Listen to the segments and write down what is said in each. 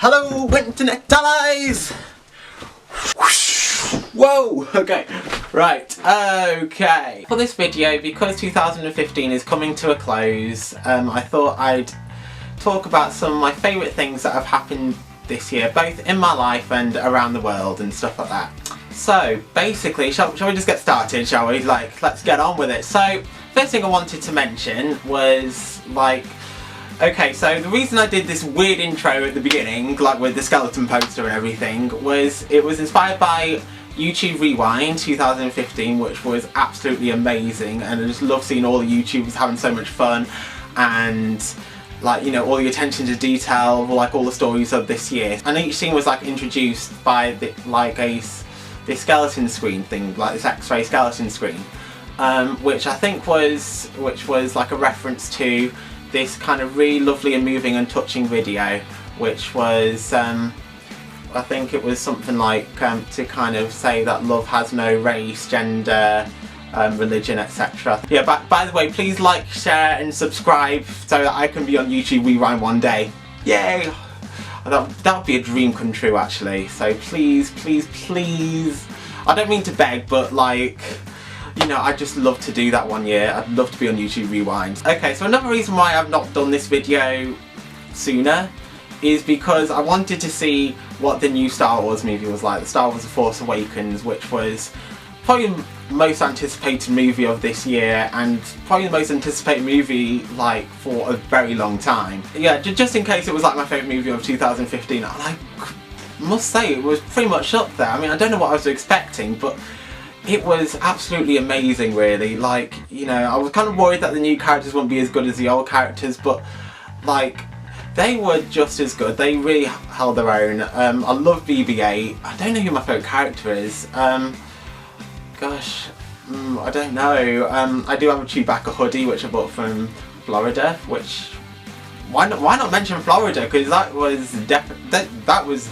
Hello, internet allies! Whoa! Okay, right, okay. For this video, because 2015 is coming to a close, I thought I'd talk about some of my favourite things that have happened this year, both in my life and around the world and stuff like that. So, basically, shall we just get started, shall we? Like, let's get on with it. So, first thing I wanted to mention was, okay, so the reason I did this weird intro at the beginning, like with the skeleton poster and everything, was it was inspired by YouTube Rewind 2015, which was absolutely amazing, and I just love seeing all the YouTubers having so much fun, and like, you know, all the attention to detail, like all the stories of this year. And each scene was like introduced by this skeleton screen thing, like this X-ray skeleton screen, which I think was like a reference to this kind of really lovely and moving and touching video, which was I think it was something like to kind of say that love has no race, gender, religion, etc. Yeah, by the way, please like, share and subscribe so that I can be on YouTube Rewind one day. Yay! That would be a dream come true, actually. So please, please, please, I don't mean to beg, but like, you know, I'd just love to do that one year. I'd love to be on YouTube Rewind. Okay, so another reason why I've not done this video sooner is because I wanted to see what the new Star Wars movie was like. The Star Wars The Force Awakens, which was probably the most anticipated movie of this year, and probably the most anticipated movie like for a very long time. Yeah, just in case it was like my favourite movie of 2015, I must say it was pretty much up there. I mean, I don't know what I was expecting, but it was absolutely amazing, really. Like, you know, I was kind of worried that the new characters wouldn't be as good as the old characters, but like, they were just as good. They really held their own. I love BB-8. I don't know who my favourite character is. Gosh, I don't know. I do have a Chewbacca hoodie which I bought from Florida, which why not mention Florida, because that was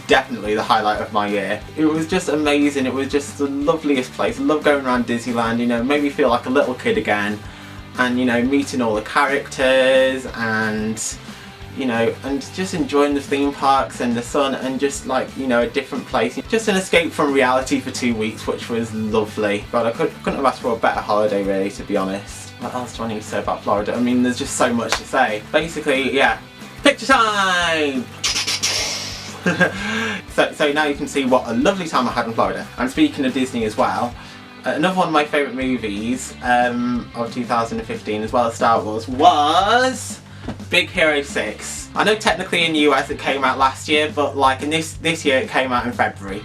definitely the highlight of my year. It was just amazing. It was just the loveliest place. I love going around Disneyland, you know, made me feel like a little kid again, and you know, meeting all the characters, and you know, and just enjoying the theme parks and the sun, and just like, you know, a different place. Just an escape from reality for 2 weeks, which was lovely. God, I couldn't have asked for a better holiday, really, to be honest. What else do I need to say about Florida? I mean, there's just so much to say. Basically, yeah, picture time! so now you can see what a lovely time I had in Florida. And speaking of Disney as well, another one of my favourite movies of 2015, as well as Star Wars, was Big Hero 6. I know technically in the US it came out last year, but like in this year it came out in February,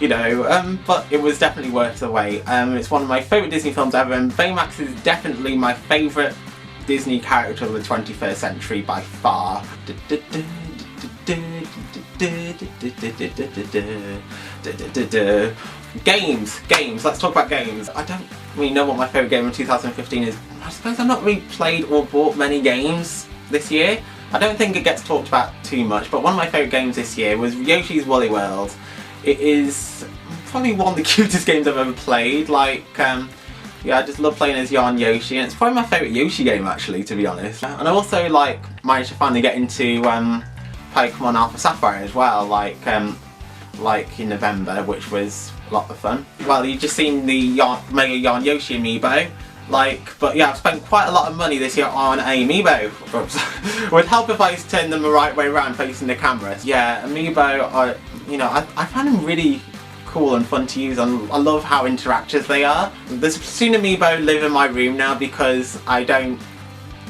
you know, but it was definitely worth the wait. It's one of my favourite Disney films ever, and Baymax is definitely my favourite Disney character of the 21st century by far. Games, let's talk about games. I don't really know what my favourite game of 2015 is. I suppose I've not really played or bought many games this year. I don't think it gets talked about too much, but one of my favourite games this year was Yoshi's Woolly World. It is probably one of the cutest games I've ever played. Like, yeah, I just love playing as Yarn Yoshi, and it's probably my favourite Yoshi game, actually, to be honest. And I also like managed to finally get into Pokemon Alpha Sapphire as well, like in November, which was a lot of fun. Well, you've just seen the Mega Yarn Yoshi amiibo. But yeah, I've spent quite a lot of money this year on amiibo. It would help if I turn them the right way around facing the camera. Yeah, amiibo are, you know, I find them really cool and fun to use, and I love how interactive they are. The Splatoon amiibo live in my room now because I don't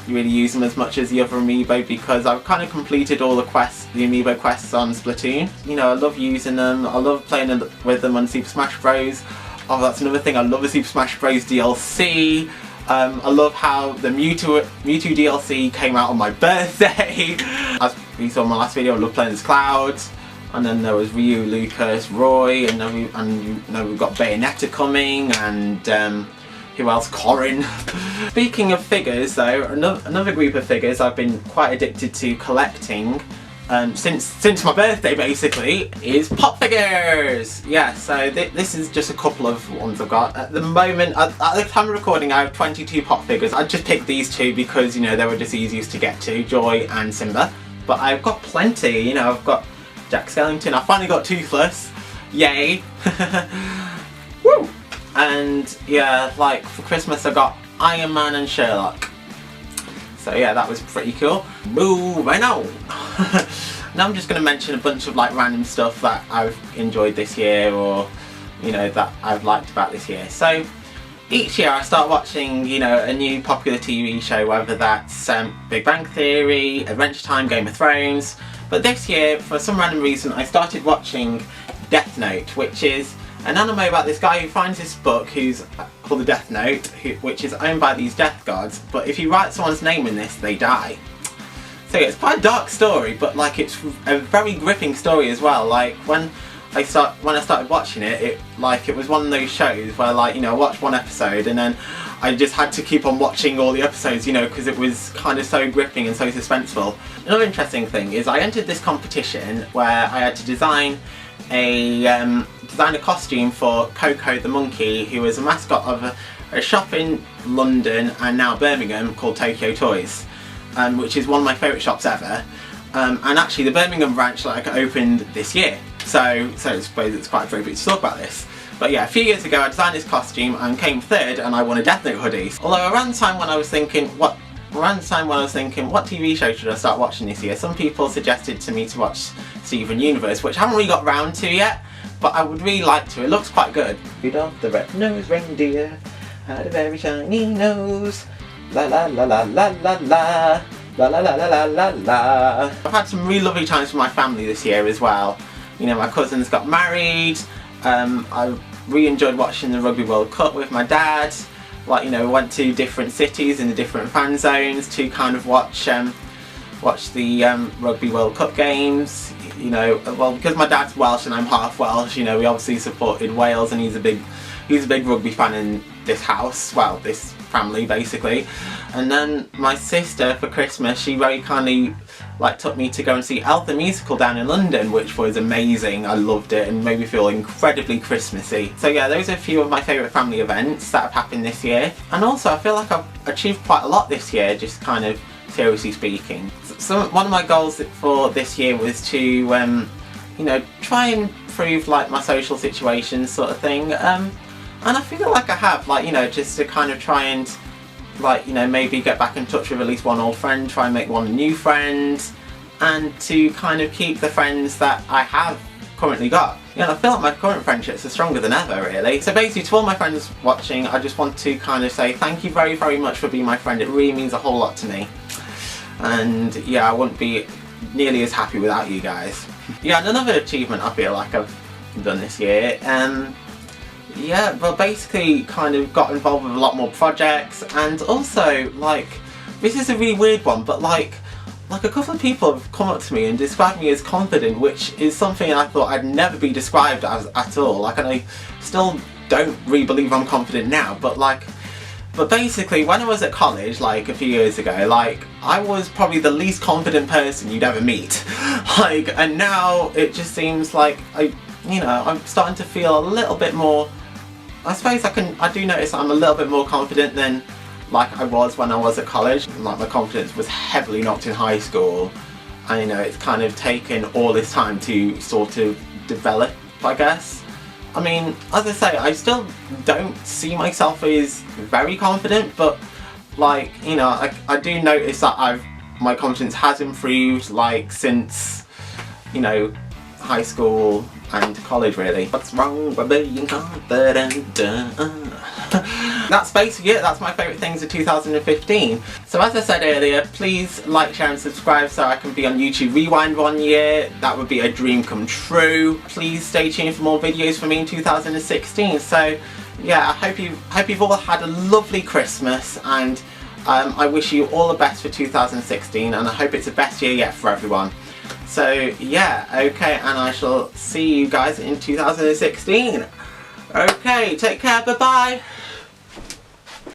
really use them as much as the other amiibo, because I've kind of completed all the amiibo quests on Splatoon. You know, I love using them. I love playing with them on Super Smash Bros. Oh, that's another thing. I love the Super Smash Bros. DLC. I love how the Mewtwo DLC came out on my birthday. As you saw in my last video, I love playing as Cloud. And then there was Ryu, Lucas, Roy, and you know, we've got Bayonetta coming, and who else? Corrin. Speaking of figures, though, another group of figures I've been quite addicted to collecting since my birthday, basically, is pop figures. Yeah, so this is just a couple of ones I've got at the moment. At the time of recording, I have 22 pop figures. I just picked these two because, you know, they were just easiest to get to, Joy and Simba. But I've got plenty. You know, I've got Jack Skellington. I finally got Toothless. Yay. Woo! And yeah, like for Christmas I got Iron Man and Sherlock. So yeah, that was pretty cool. Moving on. Now I'm just going to mention a bunch of like random stuff that I've enjoyed this year, or you know, that I've liked about this year. So each year I start watching, you know, a new popular TV show, whether that's Big Bang Theory, Adventure Time, Game of Thrones. But this year, for some random reason, I started watching Death Note, which is an anime about this guy who finds this book who's called the Death Note, which is owned by these death gods, but if you write someone's name in this, they die. So yeah, it's quite a dark story, but like it's a very gripping story as well. Like when I started watching it, it was one of those shows where, like, you know, I watched one episode and then I just had to keep on watching all the episodes, you know, because it was kind of so gripping and so suspenseful. Another interesting thing is I entered this competition where I had to design a costume for Coco the monkey, who was a mascot of a shop in London and now Birmingham called Tokyo Toys, which is one of my favourite shops ever. And actually the Birmingham branch like opened this year, so I suppose it's quite appropriate to talk about this. But yeah, a few years ago I designed this costume and came third, and I won a Death Note hoodie. Although around the time when I was thinking what TV show should I start watching this year, some people suggested to me to watch Steven Universe, which I haven't really got round to yet, but I would really like to. It looks quite good. Rudolph the red-nosed reindeer had a very shiny nose. La la la la la la la. La la la la la la la. I've had some really lovely times with my family this year as well. You know, my cousins got married. I really enjoyed watching the Rugby World Cup with my dad. Like, you know, we went to different cities in the different fan zones to kind of watch the Rugby World Cup games. You know, well, because my dad's Welsh and I'm half Welsh, you know, we obviously supported Wales, and he's a big rugby fan in this house. Well, this family basically. And then my sister for Christmas, she very kindly like took me to go and see Elf the Musical down in London, which was amazing. I loved it and made me feel incredibly Christmassy. So yeah, those are a few of my favourite family events that have happened this year. And also I feel like I've achieved quite a lot this year, just kind of seriously speaking. So one of my goals for this year was to you know, try and improve like my social situation sort of thing. And I feel like I have, like, you know, just to kind of try and, like, you know, maybe get back in touch with at least one old friend, try and make one new friend, and to kind of keep the friends that I have currently got. You know, I feel like my current friendships are stronger than ever, really. So basically, to all my friends watching, I just want to kind of say thank you very, very much for being my friend. It really means a whole lot to me. And yeah, I wouldn't be nearly as happy without you guys. Yeah, and another achievement I feel like I've done this year, yeah, well, basically kind of got involved with a lot more projects, and also, like, this is a really weird one, but like a couple of people have come up to me and described me as confident, which is something I thought I'd never be described as at all. Like, and I still don't really believe I'm confident now, but basically when I was at college, like a few years ago, like, I was probably the least confident person you'd ever meet. Like, and now it just seems like I'm starting to feel a little bit more, I suppose I do notice I'm a little bit more confident than like I was when I was at college. Like, my confidence was heavily knocked in high school, and you know, it's kind of taken all this time to sort of develop, I guess. I mean, as I say, I still don't see myself as very confident, but like, you know, I do notice that my confidence has improved, like, since, you know, high school and college, really. What's wrong with being confident? That's basically it. That's my favourite things of 2015. So as I said earlier, please like, share and subscribe so I can be on YouTube Rewind 1 year. That would be a dream come true. Please stay tuned for more videos from me in 2016. So yeah, I hope you've all had a lovely Christmas, and I wish you all the best for 2016, and I hope it's the best year yet for everyone. So yeah, okay, and I shall see you guys in 2016. Okay, take care, bye bye.